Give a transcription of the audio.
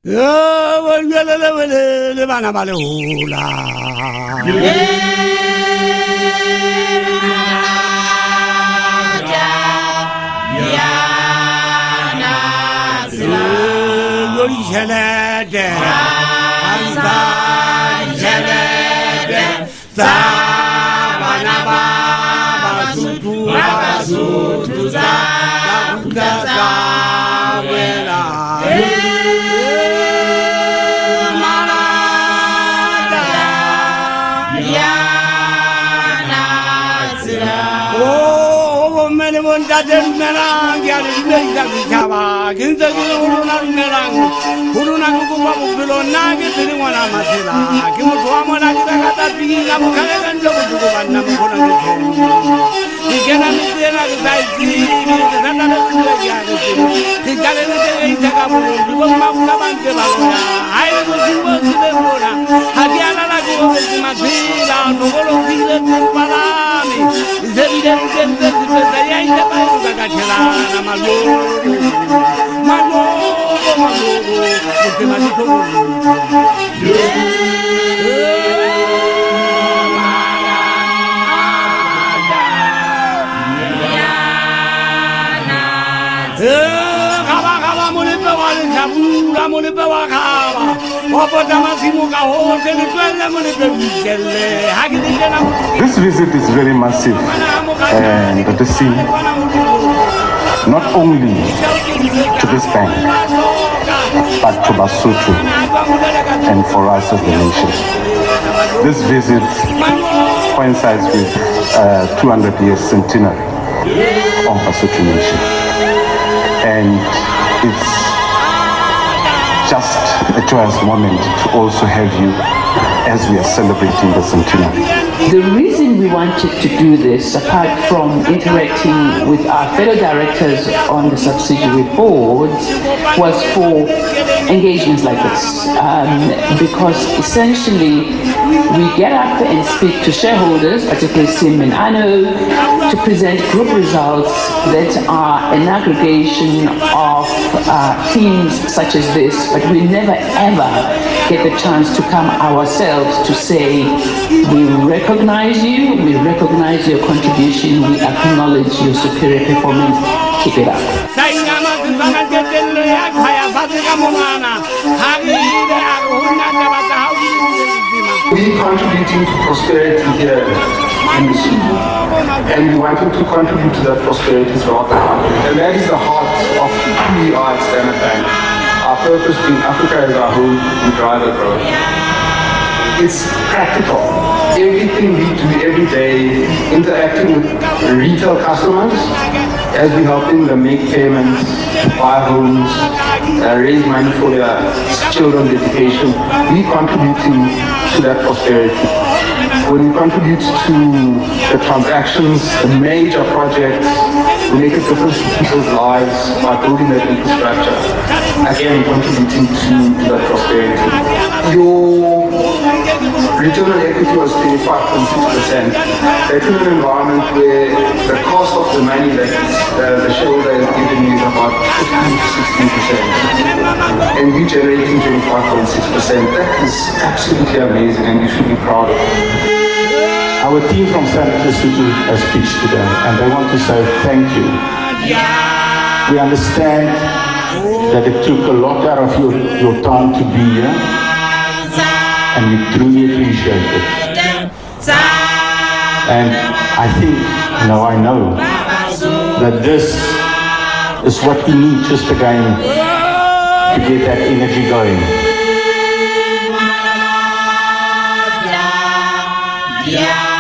le bana ba le hola. Jelede, Anza Jelede, Zabanaba, Basutu, Basutu, Zawela. Merang ya leza bichaba kinza kuruna merang kuruna kukupa kupilona kitiri mwana masila kimutwa mwana kitakata pinga mukale kanjo kutukubanna mukona kitiri ikena mitena kutaiti kitata kutukuba kitiri tikale mitena itaka mulu kumamuna bante balona aile kusimbo sibembona hakiana la kukusimatila nukolo kile kupalami zebide kente zipesa ya itaka Kachelana maloro, porque malito. This visit is very massive and to see not only to this bank but to Basotho and for us as the nation. This visit coincides with 200 years centenary of Basotho nation, and it's just a joyous moment to also have you as we are celebrating the centenary. The reason we wanted to do this, apart from interacting with our fellow directors on the subsidiary boards, was for engagements like this. Because essentially, we get up and speak to shareholders, particularly Sim and Ano, to present group results that are an aggregation of themes such as this, but we never ever get the chance to come ourselves to say, we recognize you, we recognize your contribution, we acknowledge your superior performance, keep it up. We contributing to prosperity here in the city, and we wanting to contribute to that prosperity throughout the country. And that is the heart of who we are at Standard Bank. Our purpose being Africa is our home, we drive our growth. It's practical. Everything we do every day, interacting with retail customers, as we helping them make payments, buy homes, raise money for their children's education, we contributing to that prosperity. When we contribute to the transactions, the major projects, we make a difference to people's lives by building that infrastructure. Again, contributing to that prosperity. Your return on equity was 25.6%. That's in an environment where the cost of the money that the shareholder is giving you is about 15 to 16%. And we're generating 25.6%. That is absolutely amazing, and you should be proud of it. Our team from Standard Institute has pitched to them, and they want to say thank you. We understand that it took a lot out of your time to be here, and we truly appreciate it. And I think, I know, that this is what we need just again to get that energy going. Yeah.